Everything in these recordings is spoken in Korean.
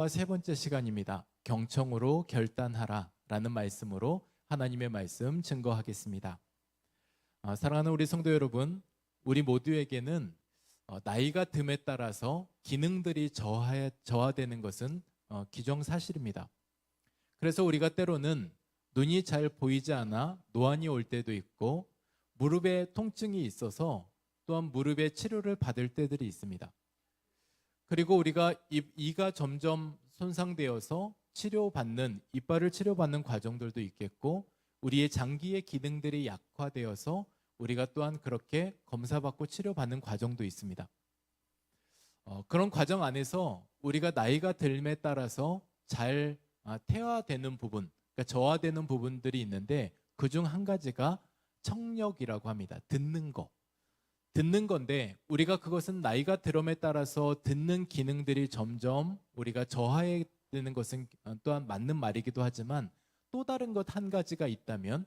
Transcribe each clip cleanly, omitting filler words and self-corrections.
세 번째 시간입니다. 경청으로 결단하라 라는 말씀으로 하나님의 말씀 증거하겠습니다. 사랑하는 우리 성도 여러분, 우리 모두에게는 나이가 듦에 따라서 기능들이 저하되는 것은 기정사실입니다. 그래서 우리가 때로는 눈이 잘 보이지 않아 노안이 올 때도 있고, 무릎에 통증이 있어서 또한 무릎의 치료를 받을 때들이 있습니다. 그리고 우리가 이가 점점 손상되어서 이빨을 치료받는 과정들도 있겠고, 우리의 장기의 기능들이 약화되어서 우리가 또한 그렇게 검사받고 치료받는 과정도 있습니다. 그런 과정 안에서 우리가 나이가 듦에 따라서 잘 퇴화되는 부분, 그러니까 저하되는 부분들이 있는데, 그중 한 가지가 청력이라고 합니다. 듣는 건데, 우리가 그것은 나이가 들음에 따라서 듣는 기능들이 점점 우리가 저하되는 것은 또한 맞는 말이기도 하지만, 또 다른 것 한 가지가 있다면,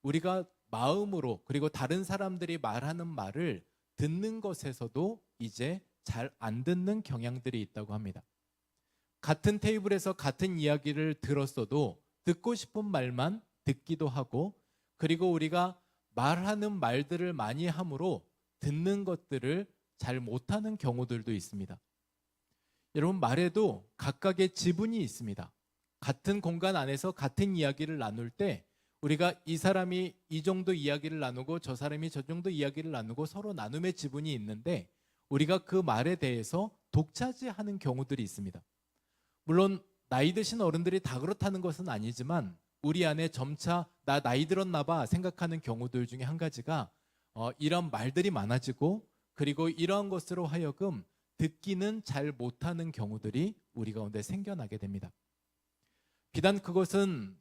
우리가 마음으로 그리고 다른 사람들이 말하는 말을 듣는 것에서도 이제 잘 안 듣는 경향들이 있다고 합니다. 같은 테이블에서 같은 이야기를 들었어도 듣고 싶은 말만 듣기도 하고, 그리고 우리가 말하는 말들을 많이 함으로 듣는 것들을 잘 못하는 경우들도 있습니다. 여러분, 말에도 각각의 지분이 있습니다. 같은 공간 안에서 같은 이야기를 나눌 때 우리가 이 사람이 이 정도 이야기를 나누고 저 사람이 저 정도 이야기를 나누고 서로 나눔의 지분이 있는데, 우리가 그 말에 대해서 독차지하는 경우들이 있습니다. 물론 나이 드신 어른들이 다 그렇다는 것은 아니지만, 우리 안에 점차 나 나이 들었나 봐 생각하는 경우들 중에 한 가지가 이런 말들이 많아지고, 그리고 이러한 것으로 하여금 듣기는 잘 못하는 경우들이 우리 가운데 생겨나게 됩니다. 비단 그것은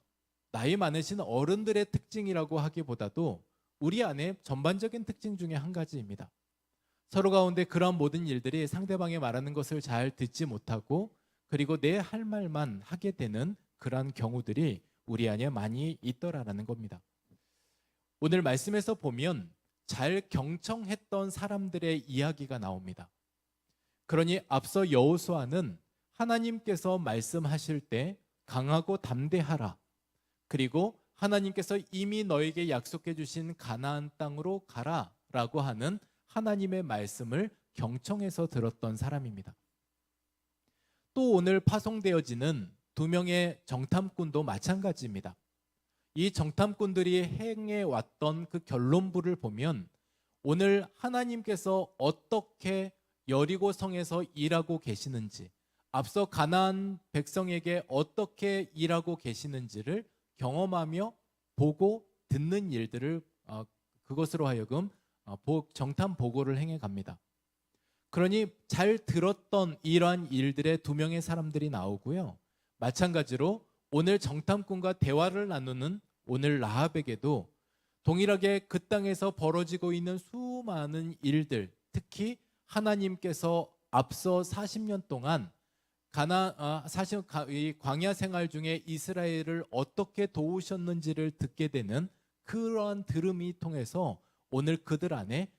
나이 많으신 어른들의 특징이라고 하기보다도 우리 안에 전반적인 특징 중에 한 가지입니다. 서로 가운데 그런 모든 일들이 상대방이 말하는 것을 잘 듣지 못하고, 그리고 내 할 말만 하게 되는 그러한 경우들이 우리 안에 많이 있더라라는 겁니다. 오늘 말씀에서 보면 잘 경청했던 사람들의 이야기가 나옵니다. 그러니 앞서 여호수아는 하나님께서 말씀하실 때 강하고 담대하라, 그리고 하나님께서 이미 너에게 약속해 주신 가나안 땅으로 가라 라고 하는 하나님의 말씀을 경청해서 들었던 사람입니다. 또 오늘 파송되어지는 두 명의 정탐꾼도 마찬가지입니다. 이 정탐꾼들이 행해왔던 그 결론부를 보면, 오늘 하나님께서 어떻게 여리고 성에서 일하고 계시는지, 앞서 가나안 백성에게 어떻게 일하고 계시는지를 경험하며 보고 듣는 일들을 그것으로 하여금 정탐 보고를 행해 갑니다. 그러니 잘 들었던 이러한 일들의 두 명의 사람들이 나오고요. 마찬가지로 오늘 정탐꾼과 대화를 나누는 오늘 라합에게도 동일하게 그 땅에서 벌어지고 있는 수많은 일들, 특히 하나님께서 앞서 40년 동안 이 광야 생활 중에 이스라엘을 어떻게 도우셨는지를 듣게 되는 그러한 들음이 통해서 오늘 그들 안에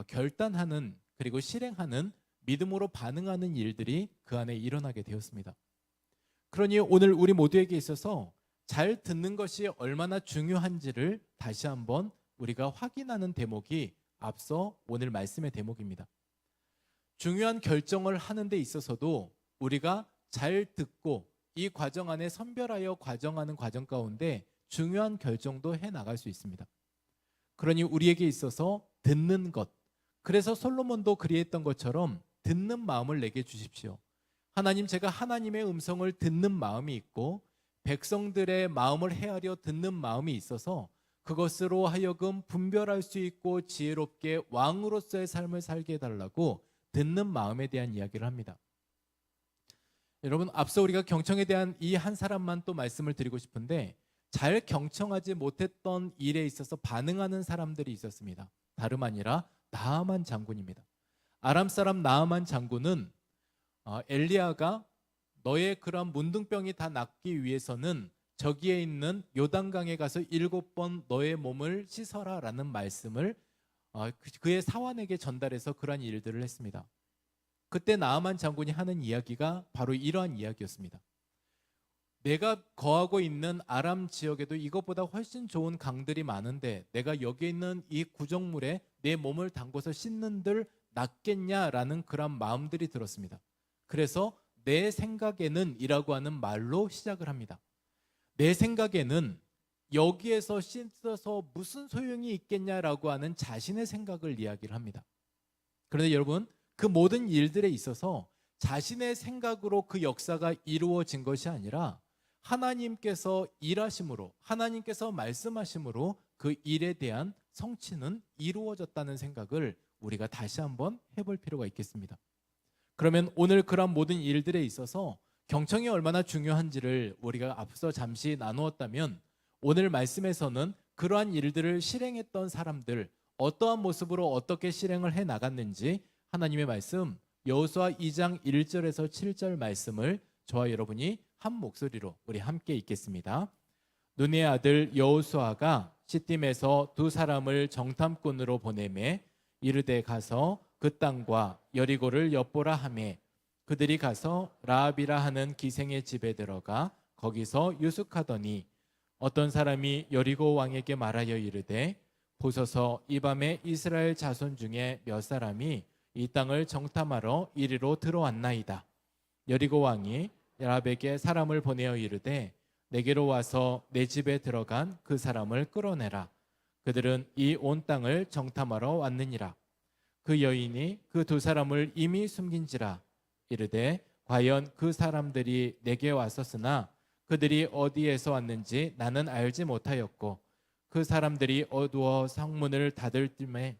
결단하는, 그리고 실행하는, 믿음으로 반응하는 일들이 그 안에 일어나게 되었습니다. 그러니 오늘 우리 모두에게 있어서 잘 듣는 것이 얼마나 중요한지를 다시 한번 우리가 확인하는 대목이 앞서 오늘 말씀의 대목입니다. 중요한 결정을 하는 데 있어서도 우리가 잘 듣고 이 과정 안에 선별하여 과정하는 과정 가운데 중요한 결정도 해나갈 수 있습니다. 그러니 우리에게 있어서 듣는 것, 그래서 솔로몬도 그리했던 것처럼 듣는 마음을 내게 주십시오. 하나님, 제가 하나님의 음성을 듣는 마음이 있고 백성들의 마음을 헤아려 듣는 마음이 있어서 그것으로 하여금 분별할 수 있고 지혜롭게 왕으로서의 삶을 살게 해달라고 듣는 마음에 대한 이야기를 합니다. 여러분, 앞서 우리가 경청에 대한 이 한 사람만 또 말씀을 드리고 싶은데, 잘 경청하지 못했던 일에 있어서 반응하는 사람들이 있었습니다. 다름 아니라 나아만 장군입니다. 아람 사람 나아만 장군은 엘리야가 너의 그런 문둥병이 다 낫기 위해서는 저기에 있는 요단강에 가서 7번 너의 몸을 씻어라 라는 말씀을 그의 사환에게 전달해서 그러한 일들을 했습니다. 그때 나아만 장군이 하는 이야기가 바로 이러한 이야기였습니다. 내가 거하고 있는 아람 지역에도 이것보다 훨씬 좋은 강들이 많은데 내가 여기 있는 이 구정물에 내 몸을 담궈서 씻는들 낫겠냐라는 그런 마음들이 들었습니다. 그래서 내 생각에는 이라고 하는 말로 시작을 합니다. 내 생각에는 여기에서 씻어서 무슨 소용이 있겠냐라고 하는 자신의 생각을 이야기를 합니다. 그런데 여러분, 그 모든 일들에 있어서 자신의 생각으로 그 역사가 이루어진 것이 아니라 하나님께서 일하심으로, 하나님께서 말씀하심으로 그 일에 대한 성취는 이루어졌다는 생각을 우리가 다시 한번 해볼 필요가 있겠습니다. 그러면 오늘 그런 모든 일들에 있어서 경청이 얼마나 중요한지를 우리가 앞서 잠시 나누었다면, 오늘 말씀에서는 그러한 일들을 실행했던 사람들, 어떠한 모습으로 어떻게 실행을 해 나갔는지 하나님의 말씀 여호수아 2장 1절에서 7절 말씀을 저와 여러분이 한 목소리로 우리 함께 읽겠습니다. 눈의 아들 여호수아가 시딤에서 두 사람을 정탐꾼으로 보내매 이르되 가서 그 땅과 여리고를 엿보라 하매 그들이 가서 라합이라 하는 기생의 집에 들어가 거기서 유숙하더니 어떤 사람이 여리고 왕에게 말하여 이르되 보소서 이 밤에 이스라엘 자손 중에 몇 사람이 이 땅을 정탐하러 이리로 들어왔나이다. 여리고 왕이 라합에게 사람을 보내어 이르되 내게로 와서 내 집에 들어간 그 사람을 끌어내라. 그들은 이 온 땅을 정탐하러 왔느니라. 그 여인이 그 두 사람을 이미 숨긴지라. 이르되 과연 그 사람들이 내게 왔었으나 그들이 어디에서 왔는지 나는 알지 못하였고 그 사람들이 어두워 성문을 닫을 쯤에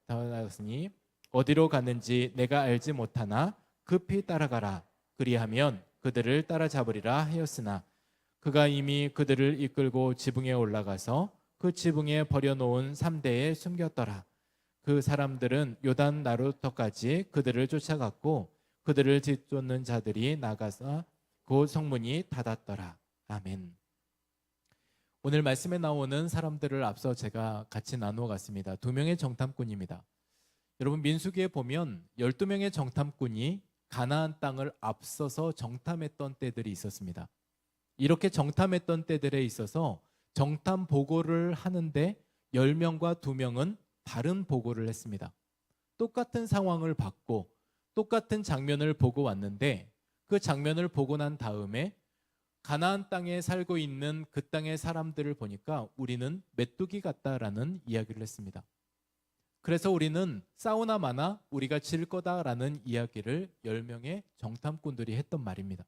나왔으니 어디로 갔는지 내가 알지 못하나 급히 따라가라. 그리하면 그들을 따라잡으리라 하였으나 그가 이미 그들을 이끌고 지붕에 올라가서 그 지붕에 버려놓은 3대에 숨겼더라. 그 사람들은 요단 나루터까지 그들을 쫓아갔고 그들을 뒤쫓는 자들이 나가서 그 성문이 닫았더라. 아멘. 오늘 말씀에 나오는 사람들을 앞서 제가 같이 나누어 갔습니다. 2명의 정탐꾼입니다. 여러분, 민수기에 보면 12명의 정탐꾼이 가나안 땅을 앞서서 정탐했던 때들이 있었습니다. 이렇게 정탐했던 때들에 있어서 정탐 보고를 하는데 10명과 2명은 다른 보고를 했습니다. 똑같은 상황을 받고 똑같은 장면을 보고 왔는데 그 장면을 보고 난 다음에 가나안 땅에 살고 있는 그 땅의 사람들을 보니까 우리는 메뚜기 같다라는 이야기를 했습니다. 그래서 우리는 싸우나 마나 우리가 질 거다라는 이야기를 10명의 정탐꾼들이 했던 말입니다.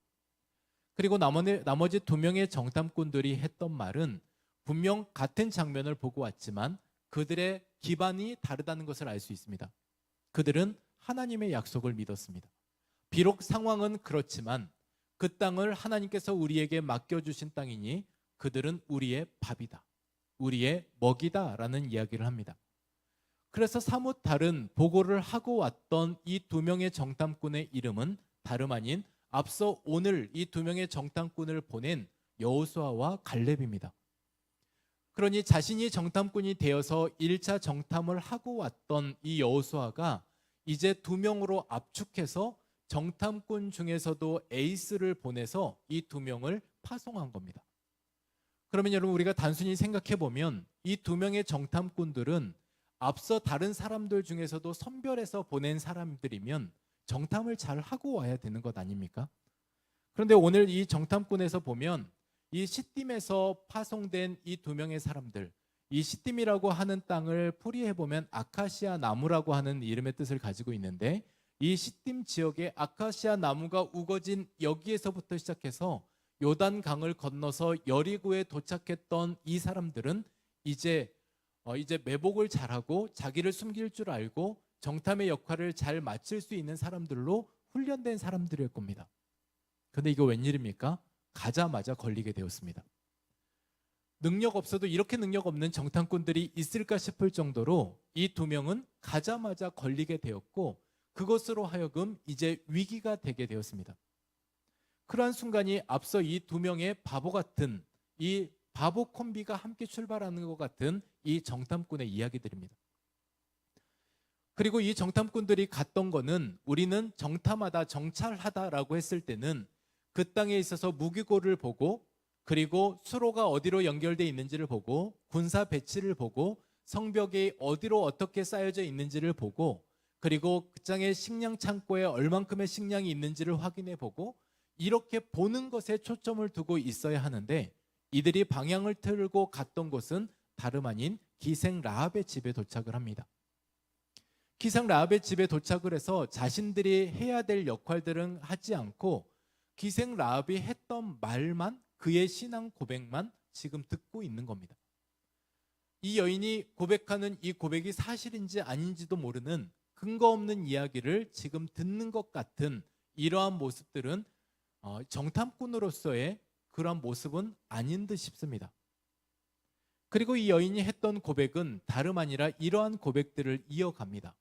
그리고 나머지 2명의 정탐꾼들이 했던 말은 분명 같은 장면을 보고 왔지만 그들의 기반이 다르다는 것을 알 수 있습니다. 그들은 하나님의 약속을 믿었습니다. 비록 상황은 그렇지만 그 땅을 하나님께서 우리에게 맡겨주신 땅이니 그들은 우리의 밥이다, 우리의 먹이다라는 이야기를 합니다. 그래서 사뭇 다른 보고를 하고 왔던 이 2명의 정탐꾼의 이름은 다름 아닌 앞서 오늘 이 2명의 정탐꾼을 보낸 여호수아와 갈렙입니다. 그러니 자신이 정탐꾼이 되어서 1차 정탐을 하고 왔던 이 여호수아가 이제 2명으로 압축해서 정탐꾼 중에서도 에이스를 보내서 이 2명을 파송한 겁니다. 그러면 여러분, 우리가 단순히 생각해 보면 이 2명의 정탐꾼들은 앞서 다른 사람들 중에서도 선별해서 보낸 사람들이면 정탐을 잘 하고 와야 되는 것 아닙니까? 그런데 오늘 이 정탐꾼에서 보면 이 시딤에서 파송된 이 2명의 사람들, 이 시딤이라고 하는 땅을 풀이해 보면 아카시아 나무라고 하는 이름의 뜻을 가지고 있는데 이 시딤 지역에 아카시아 나무가 우거진 여기에서부터 시작해서 요단강을 건너서 여리고에 도착했던 이 사람들은 이제 매복을 잘하고 자기를 숨길 줄 알고 정탐의 역할을 잘 마칠 수 있는 사람들로 훈련된 사람들일 겁니다. 그런데 이거 웬일입니까? 가자마자 걸리게 되었습니다. 능력 없어도 이렇게 능력 없는 정탐꾼들이 있을까 싶을 정도로 이 2명은 가자마자 걸리게 되었고 그것으로 하여금 이제 위기가 되게 되었습니다. 그러한 순간이 앞서 이 2명의 바보 같은 이 바보 콤비가 함께 출발하는 것 같은 이 정탐꾼의 이야기들입니다. 그리고 이 정탐꾼들이 갔던 거는 우리는 정탐하다, 정찰하다라고 했을 때는 그 땅에 있어서 무기고를 보고 그리고 수로가 어디로 연결되어 있는지를 보고 군사 배치를 보고 성벽이 어디로 어떻게 쌓여져 있는지를 보고 그리고 그 땅의 식량 창고에 얼만큼의 식량이 있는지를 확인해 보고 이렇게 보는 것에 초점을 두고 있어야 하는데 이들이 방향을 틀고 갔던 곳은 다름 아닌 기생 라합의 집에 도착을 합니다. 기생 라합의 집에 도착을 해서 자신들이 해야 될 역할들은 하지 않고 기생 라합이 했던 말만, 그의 신앙 고백만 지금 듣고 있는 겁니다. 이 여인이 고백하는 이 고백이 사실인지 아닌지도 모르는 근거 없는 이야기를 지금 듣는 것 같은 이러한 모습들은 정탐꾼으로서의 그러한 모습은 아닌 듯 싶습니다. 그리고 이 여인이 했던 고백은 다름 아니라 이러한 고백들을 이어갑니다.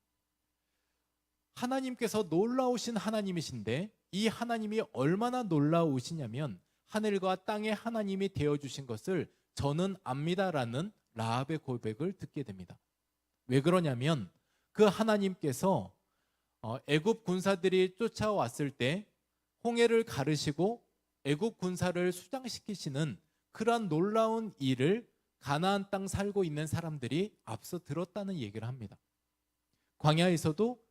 하나님께서 놀라우신 하나님이신데 이 하나님이 얼마나 놀라우시냐면 하늘과 땅의 하나님이 되어주신 것을 저는 압니다라는 라합의 고백을 듣게 됩니다. 왜 그러냐면 그 하나님께서 애굽 군사들이 쫓아왔을 때 홍해를 가르시고 애굽 군사를 수장시키시는 그러한 놀라운 일을 가나안 땅 살고 있는 사람들이 앞서 들었다는 얘기를 합니다. 광야에서도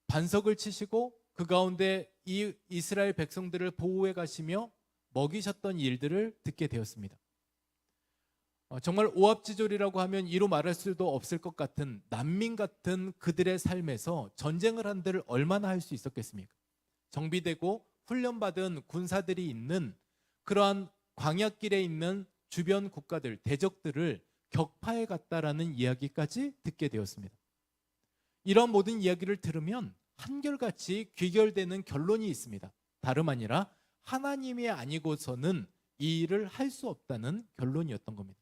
반석을 치시고 그 가운데 이 이스라엘 백성들을 보호해 가시며 먹이셨던 일들을 듣게 되었습니다. 정말 오합지졸이라고 하면 이로 말할 수도 없을 것 같은 난민 같은 그들의 삶에서 전쟁을 한 데를 얼마나 할 수 있었겠습니까? 정비되고 훈련받은 군사들이 있는 그러한 광야길에 있는 주변 국가들, 대적들을 격파해 갔다라는 이야기까지 듣게 되었습니다. 이런 모든 이야기를 들으면 한결같이 귀결되는 결론이 있습니다. 다름 아니라 하나님이 아니고서는 이 일을 할 수 없다는 결론이었던 겁니다.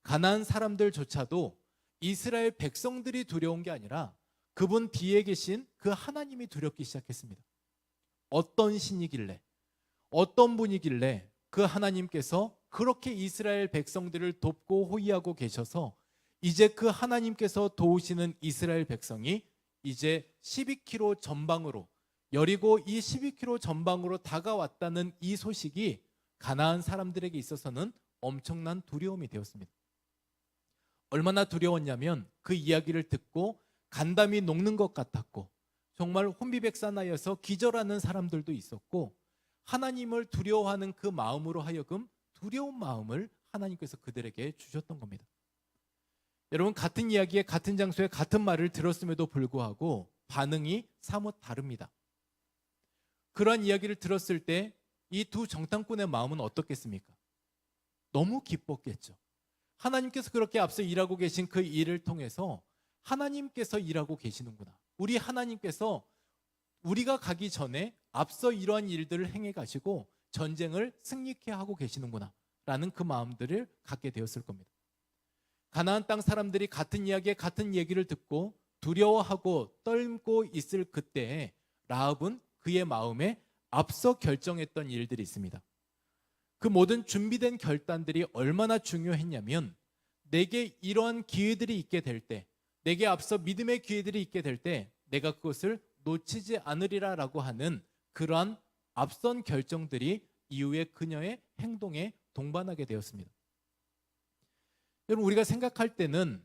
가나안 사람들조차도 이스라엘 백성들이 두려운 게 아니라 그분 뒤에 계신 그 하나님이 두렵기 시작했습니다. 어떤 신이길래, 어떤 분이길래 그 하나님께서 그렇게 이스라엘 백성들을 돕고 호위하고 계셔서 이제 그 하나님께서 도우시는 이스라엘 백성이 이제 12km 전방으로 여리고 이 12km 전방으로 다가왔다는 이 소식이 가나안 사람들에게 있어서는 엄청난 두려움이 되었습니다. 얼마나 두려웠냐면 그 이야기를 듣고 간담이 녹는 것 같았고 정말 혼비백산하여서 기절하는 사람들도 있었고 하나님을 두려워하는 그 마음으로 하여금 두려운 마음을 하나님께서 그들에게 주셨던 겁니다. 여러분, 같은 이야기에 같은 장소에 같은 말을 들었음에도 불구하고 반응이 사뭇 다릅니다. 그러한 이야기를 들었을 때 이 두 정탐꾼의 마음은 어떻겠습니까? 너무 기뻤겠죠. 하나님께서 그렇게 앞서 일하고 계신 그 일을 통해서 하나님께서 일하고 계시는구나. 우리 하나님께서 우리가 가기 전에 앞서 이러한 일들을 행해 가시고 전쟁을 승리케 하고 계시는구나 라는 그 마음들을 갖게 되었을 겁니다. 가나안 땅 사람들이 같은 이야기에 같은 얘기를 듣고 두려워하고 떨고 있을 그때에 라합은 그의 마음에 앞서 결정했던 일들이 있습니다. 그 모든 준비된 결단들이 얼마나 중요했냐면 내게 이러한 기회들이 있게 될 때, 내게 앞서 믿음의 기회들이 있게 될 때 내가 그것을 놓치지 않으리라라고 하는 그러한 앞선 결정들이 이후에 그녀의 행동에 동반하게 되었습니다. 여러분, 우리가 생각할 때는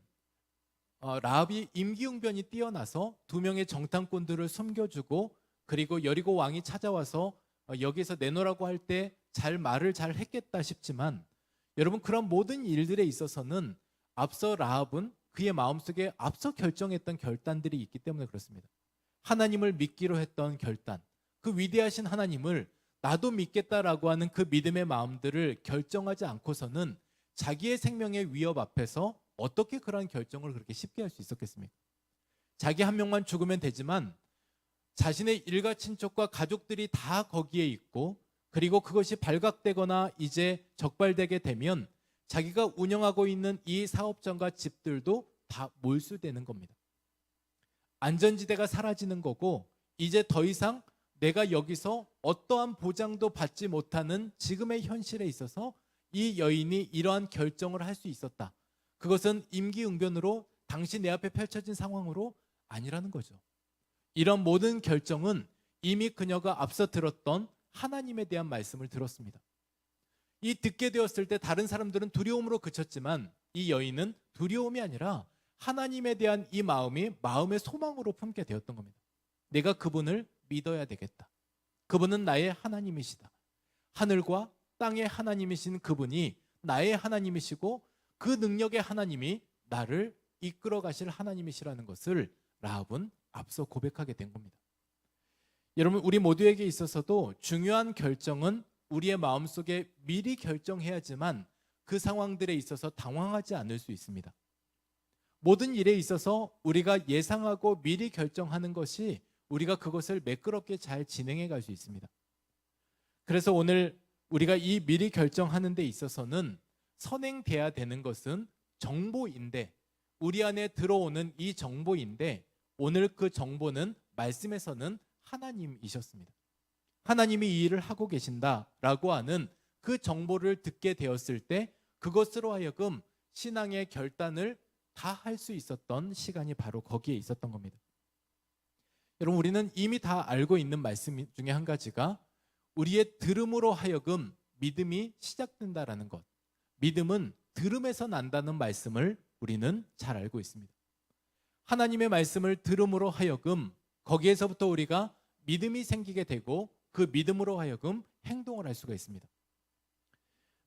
라합이 임기응변이 뛰어나서 두 명의 정탐꾼들을 숨겨주고 그리고 여리고 왕이 찾아와서 여기서 내놓으라고 할 때 잘 말을 잘 했겠다 싶지만 여러분, 그런 모든 일들에 있어서는 앞서 라합은 그의 마음속에 앞서 결정했던 결단들이 있기 때문에 그렇습니다. 하나님을 믿기로 했던 결단, 그 위대하신 하나님을 나도 믿겠다라고 하는 그 믿음의 마음들을 결정하지 않고서는 자기의 생명의 위협 앞에서 어떻게 그러한 결정을 그렇게 쉽게 할 수 있었겠습니까? 자기 한 명만 죽으면 되지만 자신의 일가 친척과 가족들이 다 거기에 있고 그리고 그것이 발각되거나 이제 적발되게 되면 자기가 운영하고 있는 이 사업장과 집들도 다 몰수되는 겁니다. 안전지대가 사라지는 거고 이제 더 이상 내가 여기서 어떠한 보장도 받지 못하는 지금의 현실에 있어서 이 여인이 이러한 결정을 할 수 있었다. 그것은 임기응변으로 당시 내 앞에 펼쳐진 상황으로 아니라는 거죠. 이런 모든 결정은 이미 그녀가 앞서 들었던 하나님에 대한 말씀을 들었습니다. 이 듣게 되었을 때 다른 사람들은 두려움으로 그쳤지만 이 여인은 두려움이 아니라 하나님에 대한 이 마음이 마음의 소망으로 품게 되었던 겁니다. 내가 그분을 믿어야 되겠다. 그분은 나의 하나님이시다. 하늘과 땅의 하나님이신 그분이 나의 하나님이시고 그 능력의 하나님이 나를 이끌어 가실 하나님이시라는 것을 라합은 앞서 고백하게 된 겁니다. 여러분, 우리 모두에게 있어서도 중요한 결정은 우리의 마음속에 미리 결정해야지만 그 상황들에 있어서 당황하지 않을 수 있습니다. 모든 일에 있어서 우리가 예상하고 미리 결정하는 것이 우리가 그것을 매끄럽게 잘 진행해 갈 수 있습니다. 그래서 오늘 우리가 이 미리 결정하는 데 있어서는 선행돼야 되는 것은 정보인데, 우리 안에 들어오는 이 정보인데, 오늘 그 정보는 말씀에서는 하나님이셨습니다. 하나님이 이 일을 하고 계신다라고 하는 그 정보를 듣게 되었을 때 그것으로 하여금 신앙의 결단을 다 할 수 있었던 시간이 바로 거기에 있었던 겁니다. 여러분, 우리는 이미 다 알고 있는 말씀 중에 한 가지가 우리의 들음으로 하여금 믿음이 시작된다라는 것. 믿음은 들음에서 난다는 말씀을 우리는 잘 알고 있습니다. 하나님의 말씀을 들음으로 하여금 거기에서부터 우리가 믿음이 생기게 되고 그 믿음으로 하여금 행동을 할 수가 있습니다.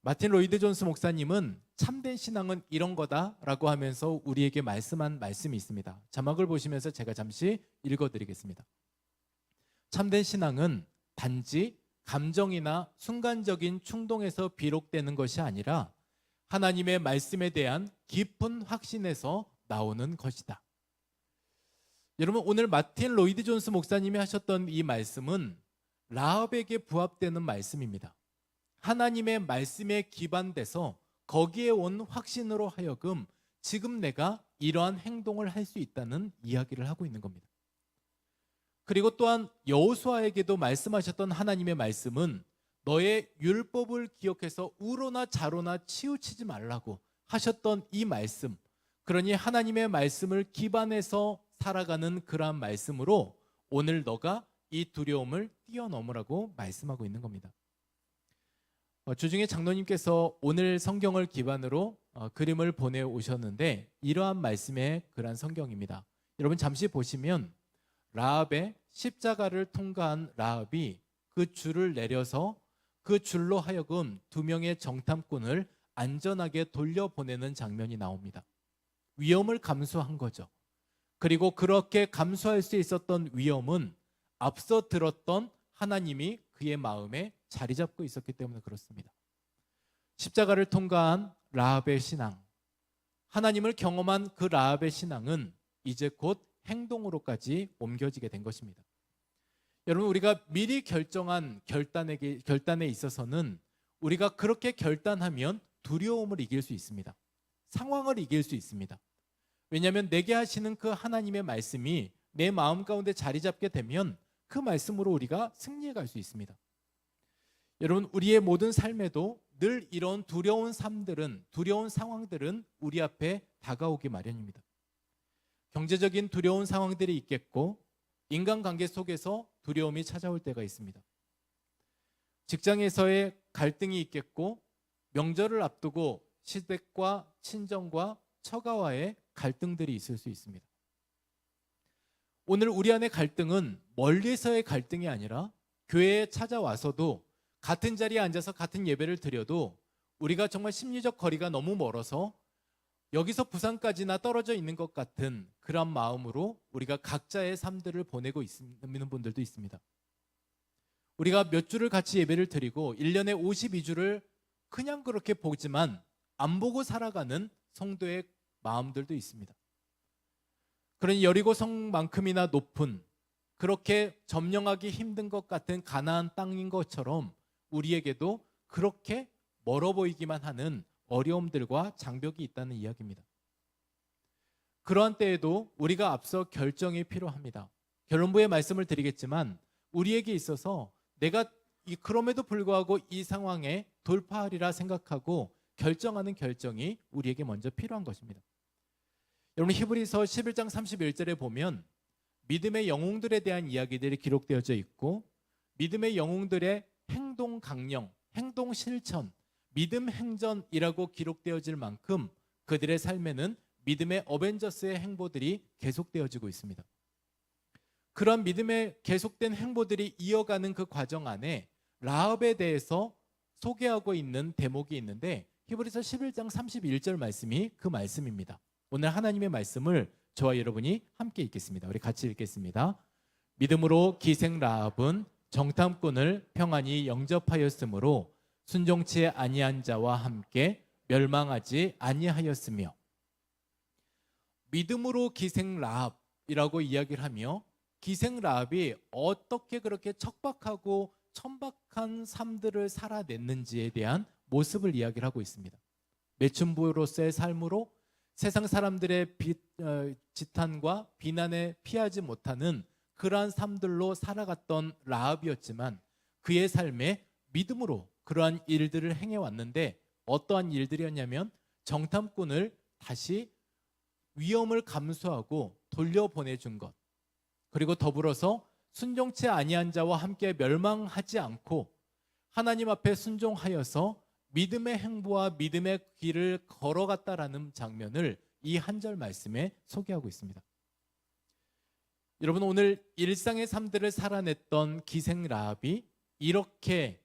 마틴 로이드 존스 목사님은 참된 신앙은 이런 거다라고 하면서 우리에게 말씀한 말씀이 있습니다. 자막을 보시면서 제가 잠시 읽어드리겠습니다. 참된 신앙은 단지 감정이나 순간적인 충동에서 비롯되는 것이 아니라 하나님의 말씀에 대한 깊은 확신에서 나오는 것이다. 여러분, 오늘 마틴 로이드 존스 목사님이 하셨던 이 말씀은 라합에게 부합되는 말씀입니다. 하나님의 말씀에 기반돼서 거기에 온 확신으로 하여금 지금 내가 이러한 행동을 할 수 있다는 이야기를 하고 있는 겁니다. 그리고 또한 여호수아에게도 말씀하셨던 하나님의 말씀은 너의 율법을 기억해서 우로나 좌로나 치우치지 말라고 하셨던 이 말씀, 그러니 하나님의 말씀을 기반해서 살아가는 그러한 말씀으로 오늘 너가 이 두려움을 뛰어넘으라고 말씀하고 있는 겁니다. 주중에 장로님께서 오늘 성경을 기반으로 그림을 보내오셨는데 이러한 말씀의 그러한 성경입니다. 여러분 잠시 보시면 라합의 십자가를 통과한 라합이 그 줄을 내려서 그 줄로 하여금 2명의 정탐꾼을 안전하게 돌려보내는 장면이 나옵니다. 위험을 감수한 거죠. 그리고 그렇게 감수할 수 있었던 위험은 앞서 들었던 하나님이 그의 마음에 자리 잡고 있었기 때문에 그렇습니다. 십자가를 통과한 라합의 신앙, 하나님을 경험한 그 라합의 신앙은 이제 곧 행동으로까지 옮겨지게 된 것입니다. 여러분, 우리가 미리 결정한 결단에 있어서는 우리가 그렇게 결단하면 두려움을 이길 수 있습니다. 상황을 이길 수 있습니다. 왜냐하면 내게 하시는 그 하나님의 말씀이 내 마음 가운데 자리 잡게 되면 그 말씀으로 우리가 승리해 갈 수 있습니다. 여러분, 우리의 모든 삶에도 늘 이런 두려운 삶들은, 두려운 상황들은 우리 앞에 다가오기 마련입니다. 경제적인 두려운 상황들이 있겠고, 인간관계 속에서 두려움이 찾아올 때가 있습니다. 직장에서의 갈등이 있겠고, 명절을 앞두고 시댁과 친정과 처가와의 갈등들이 있을 수 있습니다. 오늘 우리 안의 갈등은 멀리서의 갈등이 아니라 교회에 찾아와서도 같은 자리에 앉아서 같은 예배를 드려도 우리가 정말 심리적 거리가 너무 멀어서 여기서 부산까지나 떨어져 있는 것 같은 그런 마음으로 우리가 각자의 삶들을 보내고 있는 분들도 있습니다. 우리가 몇 주를 같이 예배를 드리고 1년에 52주를 그냥 그렇게 보지만 안 보고 살아가는 성도의 마음들도 있습니다. 그러니 여리고 성만큼이나 높은, 그렇게 점령하기 힘든 것 같은 가나안 땅인 것처럼 우리에게도 그렇게 멀어 보이기만 하는 어려움들과 장벽이 있다는 이야기입니다. 그러한 때에도 우리가 앞서 결정이 필요합니다. 결론부의 말씀을 드리겠지만 우리에게 있어서 내가 그럼에도 불구하고 이 상황에 돌파하리라 생각하고 결정하는 결정이 우리에게 먼저 필요한 것입니다. 여러분, 히브리서 11장 31절에 보면 믿음의 영웅들에 대한 이야기들이 기록되어져 있고 믿음의 영웅들의 행동 강령, 행동 실천, 믿음 행전이라고 기록되어질 만큼 그들의 삶에는 믿음의 어벤져스의 행보들이 계속되어지고 있습니다. 그런 믿음의 계속된 행보들이 이어가는 그 과정 안에 라합에 대해서 소개하고 있는 대목이 있는데 히브리서 11장 31절 말씀이 그 말씀입니다. 오늘 하나님의 말씀을 저와 여러분이 함께 읽겠습니다. 우리 같이 읽겠습니다. 믿음으로 기생 라합은 정탐꾼을 평안히 영접하였으므로 순종치 아니한 자와 함께 멸망하지 아니하였으며. 믿음으로 기생 라합이라고 이야기를 하며 기생 라합이 어떻게 그렇게 척박하고 천박한 삶들을 살아냈는지에 대한 모습을 이야기를 하고 있습니다. 매춘부로서의 삶으로 세상 사람들의 지탄과 비난에 피하지 못하는 그러한 삶들로 살아갔던 라합이었지만 그의 삶에 믿음으로 그러한 일들을 행해왔는데 어떠한 일들이었냐면 정탐꾼을 다시 위험을 감수하고 돌려보내준 것, 그리고 더불어서 순종치 아니한 자와 함께 멸망하지 않고 하나님 앞에 순종하여서 믿음의 행보와 믿음의 길을 걸어갔다라는 장면을 이 한 절 말씀에 소개하고 있습니다. 여러분, 오늘 일상의 삶들을 살아냈던 기생 라합이 이렇게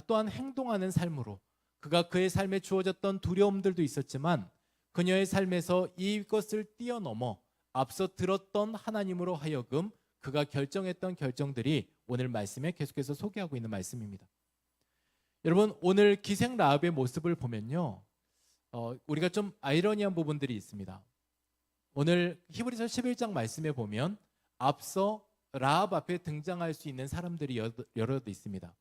또한 행동하는 삶으로 그가 그의 삶에 주어졌던 두려움들도 있었지만 그녀의 삶에서 이것을 뛰어넘어 앞서 들었던 하나님으로 하여금 그가 결정했던 결정들이 오늘 말씀에 계속해서 소개하고 있는 말씀입니다. 여러분, 오늘 기생 라합의 모습을 보면요, 우리가 좀 아이러니한 부분들이 있습니다. 오늘 히브리서 11장 말씀에 보면 앞서 라합 앞에 등장할 수 있는 사람들이 여러 있습니다.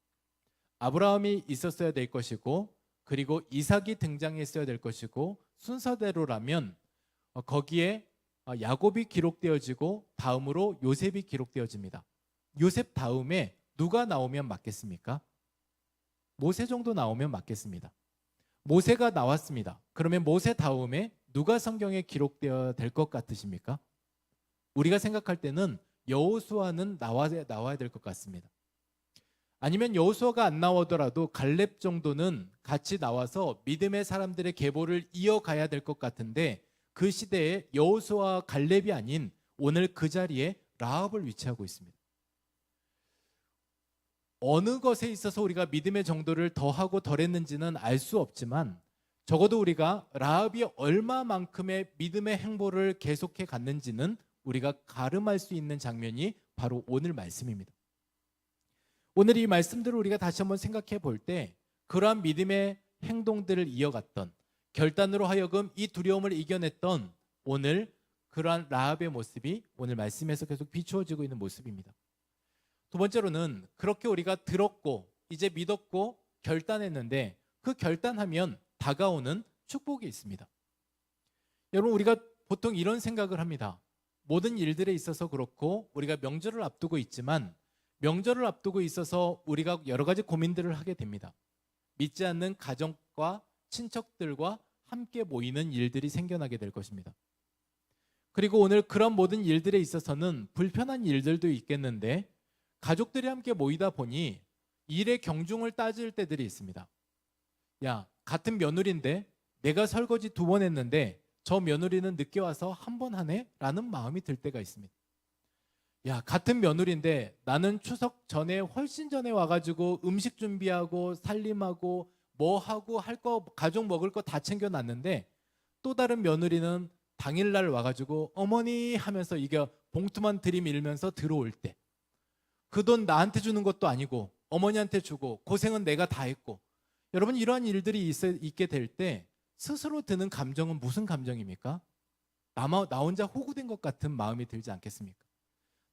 아브라함이 있었어야 될 것이고, 그리고 이삭이 등장했어야 될 것이고, 순서대로라면 거기에 야곱이 기록되어지고 다음으로 요셉이 기록되어집니다. 요셉 다음에 누가 나오면 맞겠습니까? 모세 정도 나오면 맞겠습니다. 모세가 나왔습니다. 그러면 모세 다음에 누가 성경에 기록되어야 될 것 같으십니까? 우리가 생각할 때는 여호수아는 나와야 될 것 같습니다. 아니면 여호수아가 안 나오더라도 갈렙 정도는 같이 나와서 믿음의 사람들의 계보를 이어가야 될 것 같은데 그 시대에 여호수아와 갈렙이 아닌 오늘 그 자리에 라합을 위치하고 있습니다. 어느 것에 있어서 우리가 믿음의 정도를 더하고 덜했는지는 알 수 없지만 적어도 우리가 라합이 얼마만큼의 믿음의 행보를 계속해 갔는지는 우리가 가름할 수 있는 장면이 바로 오늘 말씀입니다. 오늘 이 말씀들을 우리가 다시 한번 생각해 볼 때 그러한 믿음의 행동들을 이어갔던, 결단으로 하여금 이 두려움을 이겨냈던 오늘 그러한 라합의 모습이 오늘 말씀에서 계속 비추어지고 있는 모습입니다. 두 번째로는 그렇게 우리가 들었고 이제 믿었고 결단했는데 그 결단하면 다가오는 축복이 있습니다. 여러분, 우리가 보통 이런 생각을 합니다. 모든 일들에 있어서 그렇고 우리가 명절을 앞두고 있지만 명절을 앞두고 있어서 우리가 여러 가지 고민들을 하게 됩니다. 믿지 않는 가정과 친척들과 함께 모이는 일들이 생겨나게 될 것입니다. 그리고 오늘 그런 모든 일들에 있어서는 불편한 일들도 있겠는데 가족들이 함께 모이다 보니 일의 경중을 따질 때들이 있습니다. 야, 같은 며느리인데 내가 설거지 2번 했는데 저 며느리는 늦게 와서 1번 하네? 라는 마음이 들 때가 있습니다. 야, 같은 며느리인데 나는 추석 전에 훨씬 전에 와가지고 음식 준비하고 살림하고 뭐 하고 할 거, 가족 먹을 거 다 챙겨놨는데 또 다른 며느리는 당일날 와가지고 어머니 하면서 이게 봉투만 들이밀면서 들어올 때 그 돈 나한테 주는 것도 아니고 어머니한테 주고 고생은 내가 다 했고, 여러분, 이러한 일들이 있게 될 때 스스로 드는 감정은 무슨 감정입니까? 나 혼자 호구된 것 같은 마음이 들지 않겠습니까?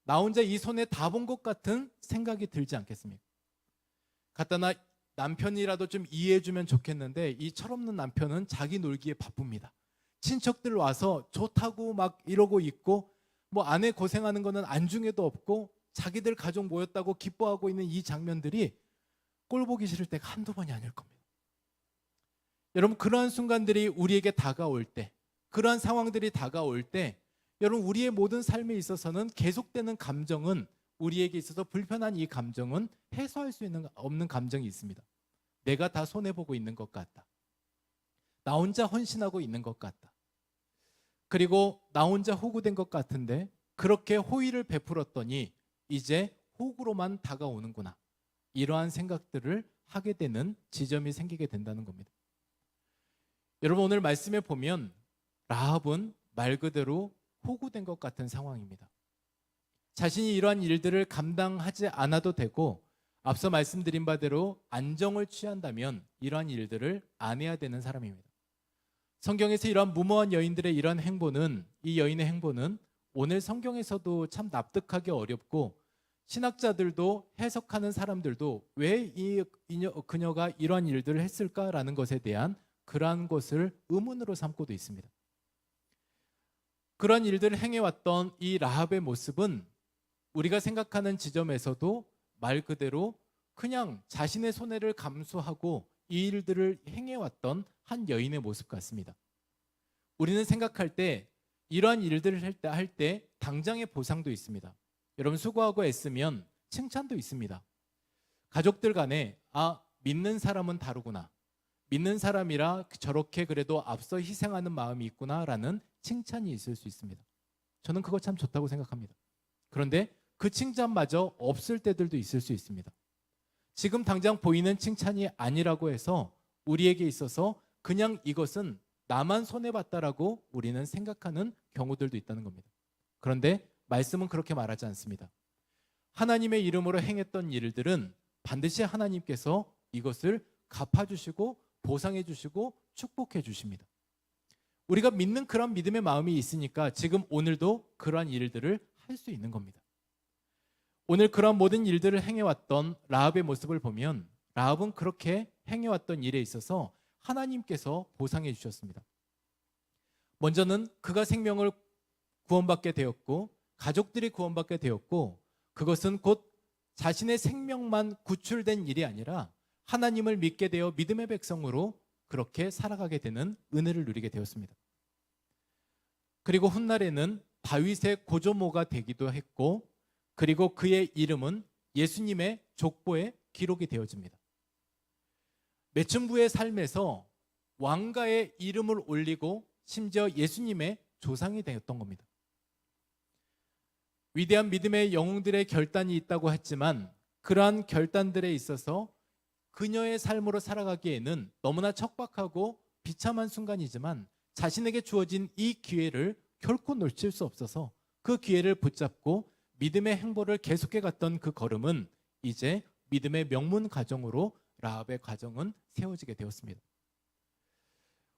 나 혼자 이 손에 다 본 것 같은 생각이 들지 않겠습니까? 갖다나 남편이라도 좀 이해해주면 좋겠는데 이 철없는 남편은 자기 놀기에 바쁩니다. 친척들 와서 좋다고 막 이러고 있고 뭐 아내 고생하는 거는 안중에도 없고 자기들 가족 모였다고 기뻐하고 있는 이 장면들이 꼴 보기 싫을 때가 한두 번이 아닐 겁니다. 여러분, 그러한 순간들이 우리에게 다가올 때, 그러한 상황들이 다가올 때 여러분, 우리의 모든 삶에 있어서는 계속되는 감정은, 우리에게 있어서 불편한 이 감정은 해소할 수 없는 감정이 있습니다. 내가 다 손해보고 있는 것 같다. 나 혼자 헌신하고 있는 것 같다. 그리고 나 혼자 호구된 것 같은데 그렇게 호의를 베풀었더니 이제 호구로만 다가오는구나. 이러한 생각들을 하게 되는 지점이 생기게 된다는 겁니다. 여러분, 오늘 말씀에 보면 라합은 말 그대로 호구된 것 같은 상황입니다. 자신이 이러한 일들을 감당하지 않아도 되고 앞서 말씀드린 바대로 안정을 취한다면 이러한 일들을 안 해야 되는 사람입니다. 성경에서 이러한 무모한 여인들의 이러한 행보는, 이 여인의 행보는 오늘 성경에서도 참 납득하기 어렵고 신학자들도 해석하는 사람들도 왜 그녀가 이러한 일들을 했을까라는 것에 대한 그러한 것을 의문으로 삼고도 있습니다. 그러한 일들을 행해왔던 이 라합의 모습은 우리가 생각하는 지점에서도 말 그대로 그냥 자신의 손해를 감수하고 이 일들을 행해왔던 한 여인의 모습 같습니다. 우리는 생각할 때 이러한 일들을 할 때 당장의 보상도 있습니다. 여러분, 수고하고 애쓰면 칭찬도 있습니다. 가족들 간에 믿는 사람은 다르구나. 믿는 사람이라 저렇게 그래도 앞서 희생하는 마음이 있구나라는 칭찬이 있을 수 있습니다. 저는 그거 참 좋다고 생각합니다. 그런데 그 칭찬마저 없을 때들도 있을 수 있습니다. 지금 당장 보이는 칭찬이 아니라고 해서 우리에게 있어서 그냥 이것은 나만 손해봤다라고 우리는 생각하는 경우들도 있다는 겁니다. 그런데 말씀은 그렇게 말하지 않습니다. 하나님의 이름으로 행했던 일들은 반드시 하나님께서 이것을 갚아주시고 보상해주시고 축복해주십니다. 우리가 믿는 그런 믿음의 마음이 있으니까 지금 오늘도 그러한 일들을 할 수 있는 겁니다. 오늘 그런 모든 일들을 행해왔던 라합의 모습을 보면 라합은 그렇게 행해왔던 일에 있어서 하나님께서 보상해 주셨습니다. 먼저는 그가 생명을 구원받게 되었고 가족들이 구원받게 되었고, 그것은 곧 자신의 생명만 구출된 일이 아니라 하나님을 믿게 되어 믿음의 백성으로 그렇게 살아가게 되는 은혜를 누리게 되었습니다. 그리고 훗날에는 다윗의 고조모가 되기도 했고, 그리고 그의 이름은 예수님의 족보에 기록이 되어집니다. 매춘부의 삶에서 왕가의 이름을 올리고 심지어 예수님의 조상이 되었던 겁니다. 위대한 믿음의 영웅들의 결단이 있다고 했지만 그러한 결단들에 있어서 그녀의 삶으로 살아가기에는 너무나 척박하고 비참한 순간이지만 자신에게 주어진 이 기회를 결코 놓칠 수 없어서 그 기회를 붙잡고 믿음의 행보를 계속해 갔던 그 걸음은 이제 믿음의 명문 가정으로 라합의 가정은 세워지게 되었습니다.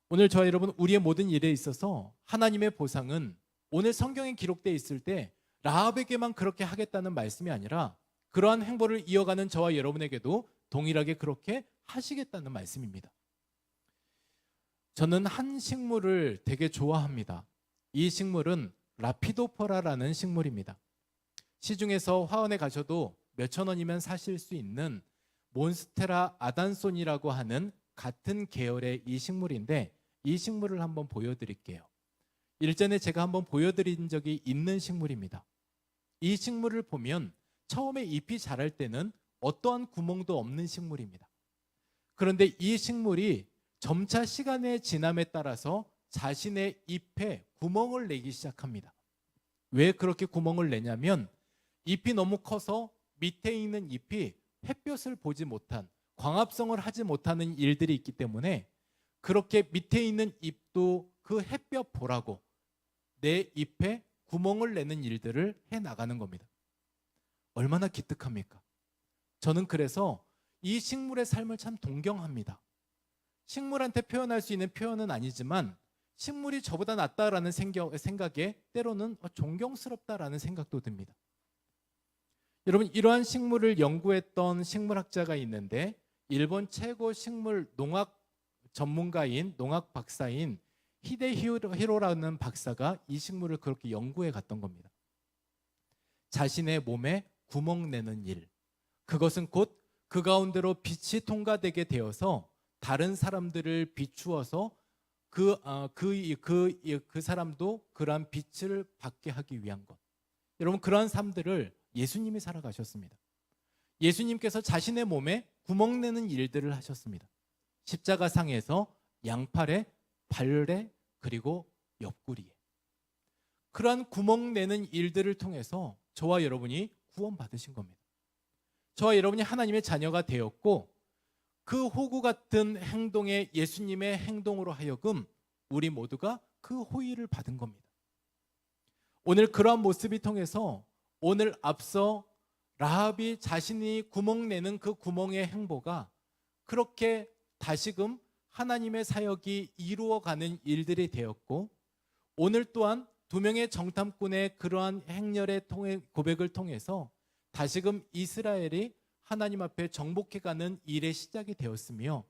오늘 저와 여러분, 우리의 모든 일에 있어서 하나님의 보상은 오늘 성경에 기록되어 있을 때 라합에게만 그렇게 하겠다는 말씀이 아니라 그러한 행보를 이어가는 저와 여러분에게도 동일하게 그렇게 하시겠다는 말씀입니다. 저는 한 식물을 되게 좋아합니다. 이 식물은 라피도포라라는 식물입니다. 시중에서 화원에 가셔도 몇천 원이면 사실 수 있는 몬스테라 아단손이라고 하는 같은 계열의 이 식물인데, 이 식물을 한번 보여드릴게요. 일전에 제가 한번 보여드린 적이 있는 식물입니다. 이 식물을 보면 처음에 잎이 자랄 때는 어떠한 구멍도 없는 식물입니다. 그런데 이 식물이 점차 시간의 지남에 따라서 자신의 잎에 구멍을 내기 시작합니다. 왜 그렇게 구멍을 내냐면 잎이 너무 커서 밑에 있는 잎이 햇볕을 보지 못한, 광합성을 하지 못하는 일들이 있기 때문에 그렇게 밑에 있는 잎도 그 햇볕 보라고 내 잎에 구멍을 내는 일들을 해나가는 겁니다. 얼마나 기특합니까? 저는 그래서 이 식물의 삶을 참 동경합니다. 식물한테 표현할 수 있는 표현은 아니지만 식물이 저보다 낫다라는 생각에 때로는 존경스럽다라는 생각도 듭니다. 여러분, 이러한 식물을 연구했던 식물학자가 있는데 일본 최고 식물 농학 전문가인 농학 박사인 히데히로라는 박사가 이 식물을 그렇게 연구해 갔던 겁니다. 자신의 몸에 구멍 내는 일, 그것은 곧 그 가운데로 빛이 통과되게 되어서 다른 사람들을 비추어서 그 사람도 그러한 빛을 받게 하기 위한 것. 여러분, 그러한 삶들을 예수님이 살아가셨습니다. 예수님께서 자신의 몸에 구멍 내는 일들을 하셨습니다. 십자가상에서 양팔에, 발에, 그리고 옆구리에. 그러한 구멍 내는 일들을 통해서 저와 여러분이 구원받으신 겁니다. 저와 여러분이 하나님의 자녀가 되었고, 그 호구 같은 행동의 예수님의 행동으로 하여금 우리 모두가 그 호의를 받은 겁니다. 오늘 그러한 모습이 통해서 오늘 앞서 라합이 자신이 구멍 내는 그 구멍의 행보가 그렇게 다시금 하나님의 사역이 이루어가는 일들이 되었고, 오늘 또한 두 명의 정탐꾼의 그러한 행렬의 고백을 통해서 다시금 이스라엘이 하나님 앞에 정복해가는 일의 시작이 되었으며,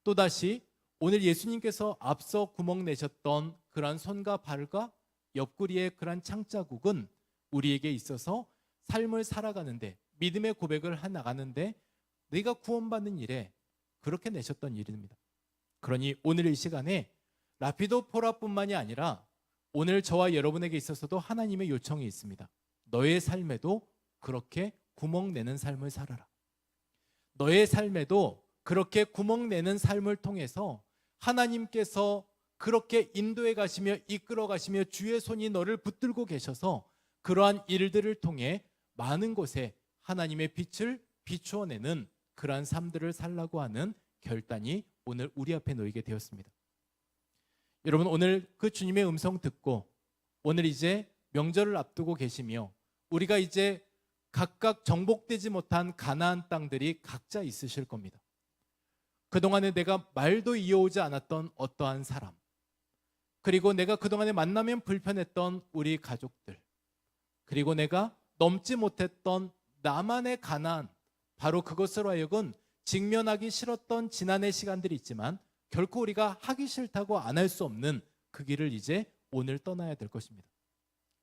또다시 오늘 예수님께서 앞서 구멍 내셨던 그러한 손과 발과 옆구리의 그러한 창자국은 우리에게 있어서 삶을 살아가는데, 믿음의 고백을 나가는데 내가 구원받는 일에 그렇게 내셨던 일입니다. 그러니 오늘 이 시간에 라피도 포라뿐만이 아니라 오늘 저와 여러분에게 있어서도 하나님의 요청이 있습니다. 너의 삶에도 그렇게 구멍 내는 삶을 살아라. 너의 삶에도 그렇게 구멍 내는 삶을 통해서 하나님께서 그렇게 인도해 가시며 이끌어 가시며 주의 손이 너를 붙들고 계셔서 그러한 일들을 통해 많은 곳에 하나님의 빛을 비추어내는 그러한 삶들을 살라고 하는 결단이 오늘 우리 앞에 놓이게 되었습니다. 여러분, 오늘 그 주님의 음성 듣고 오늘 이제 명절을 앞두고 계시며 우리가 이제 각각 정복되지 못한 가나안 땅들이 각자 있으실 겁니다. 그동안에 내가 말도 이어오지 않았던 어떠한 사람, 그리고 내가 그동안에 만나면 불편했던 우리 가족들, 그리고 내가 넘지 못했던 나만의 가나안, 바로 그것으로 하여금 직면하기 싫었던 지난해 시간들이 있지만 결코 우리가 하기 싫다고 안 할 수 없는 그 길을 이제 오늘 떠나야 될 것입니다.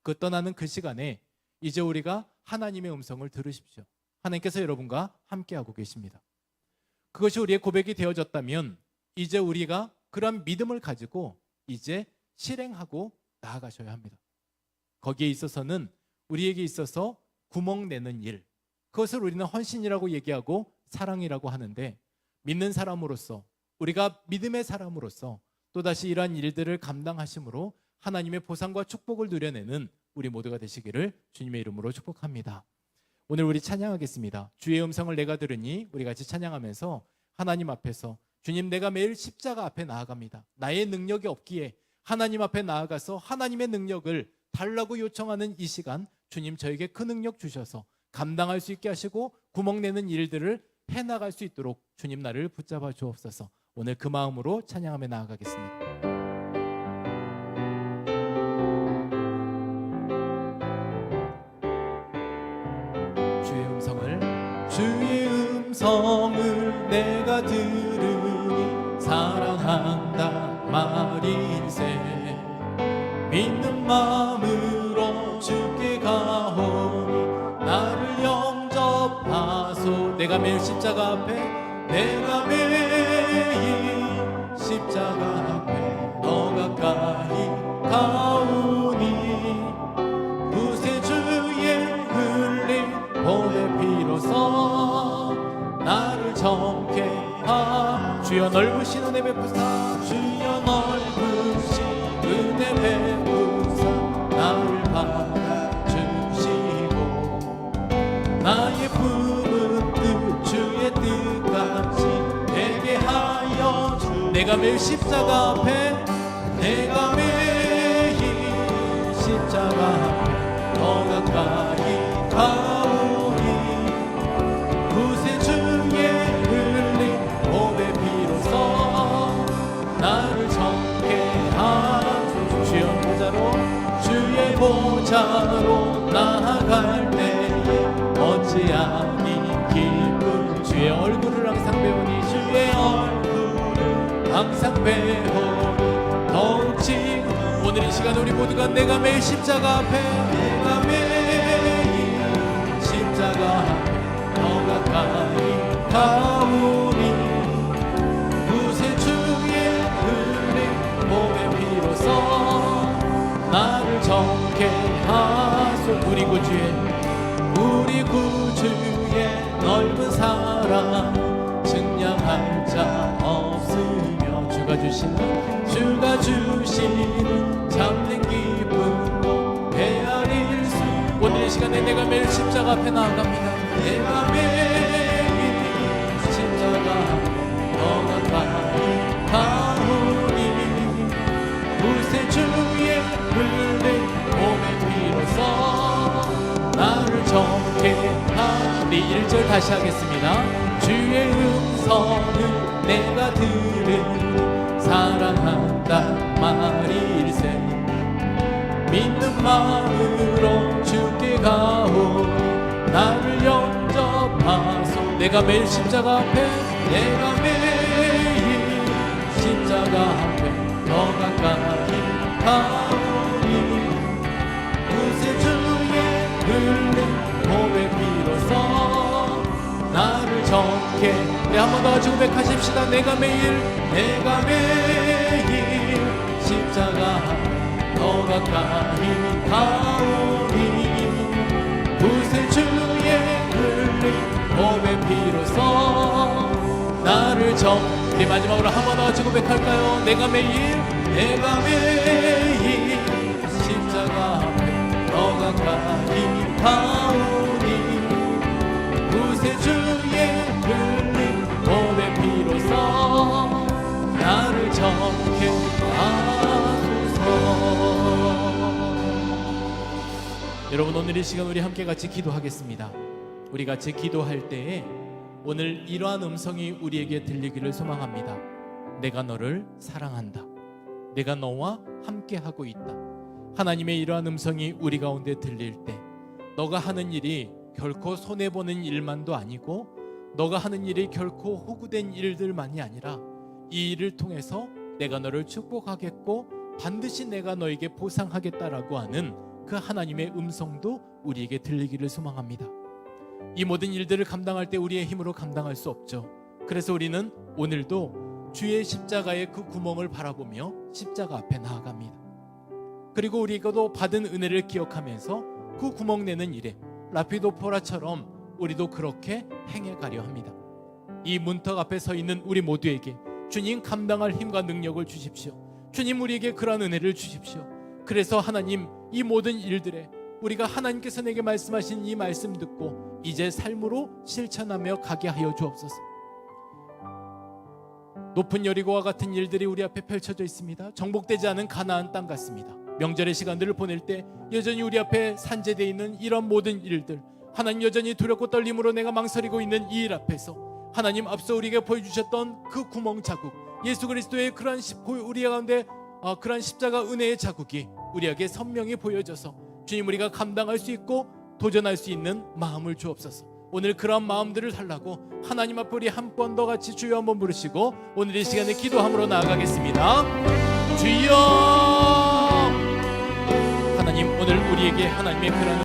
그 떠나는 그 시간에 이제 우리가 하나님의 음성을 들으십시오. 하나님께서 여러분과 함께하고 계십니다. 그것이 우리의 고백이 되어졌다면 이제 우리가 그런 믿음을 가지고 이제 실행하고 나아가셔야 합니다. 거기에 있어서는 우리에게 있어서 구멍 내는 일, 그것을 우리는 헌신이라고 얘기하고 사랑이라고 하는데, 믿는 사람으로서, 우리가 믿음의 사람으로서 또다시 이러한 일들을 감당하심으로 하나님의 보상과 축복을 누려내는 우리 모두가 되시기를 주님의 이름으로 축복합니다. 오늘 우리 찬양하겠습니다. 주의 음성을 내가 들으니, 우리 같이 찬양하면서 하나님 앞에서 주님, 내가 매일 십자가 앞에 나아갑니다. 나의 능력이 없기에 하나님 앞에 나아가서 하나님의 능력을 달라고 요청하는 이 시간, 주님 저에게 그 능력 주셔서 감당할 수 있게 하시고 구멍 내는 일들을 해나갈 수 있도록 주님 나를 붙잡아 주옵소서. 오늘 그 마음으로 찬양하며 나아가겠습니다. 주의 음성을 내가 들으니 사랑한다 말일세. 믿는 마음으로 주께 가오니 나를 영접하소. 내가 매일 십자가 앞에, 내가 매일 십자가 앞에 더 가까이 가오니 구세주의 흘린 보혈 피로써 나를 정케 하. 주여 넓으신 은혜 베푸사, 주여 넓으신 은혜 베푸사 나를 받아주시고 나의 품은 뜻 주의 뜻같이 내게 하여 주. 내가 매일 십자가 앞에, 내가 매일 십자가 앞에 더 가까이 가오니 구세주의 흘린 보배 피로써 나를 정케 하소서. 주의 보좌로, 주의 보좌로 나아갈 때에 어찌하니 기쁜. 주의 얼굴을 항상 배우니, 주의 얼굴을 항상 배우니 더욱 지금 오늘 이 시간 우리 모두가 내가 매일 십자가 앞에, 내가 매일 십자가 앞에 더 가까이 가오니 구세주의 흘린 구주의 넓은 사랑 증량할 자 없으며 주가 주시는 참된 기쁨도 헤아릴 수. 오늘 이 시간에 내가 매일 십자가 앞에 나아갑니다. 내가 매일 십자가 더 가까이 가오니 구세주의 흘린 몸의 피로써 나를 정케 하리. 1절 다시 하겠습니다. 주의 음성을 내가 들으니 사랑한다 말일세. 믿는 마음으로 주께 가오니 나를 영접하소. 내가 매일 십자가 앞에 내가 매일 십자가 앞에 더 가까이 가오니 구세주의 흘린 몸의 피로써 나를 정케. 네, 한 번 더 같이 고백하십시다. 내가 매일 십자가 더 가까이 가오니 구세주의 흘린 몸의 피로써 나를 정케. 마지막으로 한 번 더 같이 고백할까요? 내가 매일 십자가 앞에 더 가까이 가오니 구세주의 흘린 몸의 피로써 나를 정케 하소서. 여러분, 오늘 이 시간 우리 함께 같이 기도하겠습니다. 우리 같이 기도할 때에 오늘 이러한 음성이 우리에게 들리기를 소망합니다. 내가 너를 사랑한다. 내가 너와 함께하고 있다. 하나님의 이러한 음성이 우리 가운데 들릴 때 너가 하는 일이 결코 손해보는 일만도 아니고 너가 하는 일이 결코 호구된 일들만이 아니라 이 일을 통해서 내가 너를 축복하겠고 반드시 내가 너에게 보상하겠다라고 하는 그 하나님의 음성도 우리에게 들리기를 소망합니다. 이 모든 일들을 감당할 때 우리의 힘으로 감당할 수 없죠. 그래서 우리는 오늘도 주의 십자가의 그 구멍을 바라보며 십자가 앞에 나아갑니다. 그리고 우리가도 받은 은혜를 기억하면서 그 구멍 내는 일에 라피도포라처럼 우리도 그렇게 행해가려 합니다. 이 문턱 앞에 서 있는 우리 모두에게 주님 감당할 힘과 능력을 주십시오. 주님 우리에게 그러한 은혜를 주십시오. 그래서 하나님 이 모든 일들에 우리가 하나님께서 내게 말씀하신 이 말씀 듣고 이제 삶으로 실천하며 가게 하여 주옵소서. 높은 여리고와 같은 일들이 우리 앞에 펼쳐져 있습니다. 정복되지 않은 가나안 땅 같습니다. 명절의 시간들을 보낼 때 여전히 우리 앞에 산재되어 있는 이런 모든 일들, 하나님 여전히 두렵고 떨림으로 내가 망설이고 있는 이 일 앞에서 하나님 앞서 우리에게 보여주셨던 그 구멍 자국, 예수 그리스도의 그러한 우리 가운데 그러한 십자가 은혜의 자국이 우리에게 선명히 보여져서 주님 우리가 감당할 수 있고 도전할 수 있는 마음을 주옵소서. 오늘 그런 마음들을 달라고 하나님 앞에 우리 한 번 더 같이 주여 한번 부르시고 오늘 이 시간에 기도함으로 나아가겠습니다. 주여, 하나님 오늘 우리에게 하나님의 그런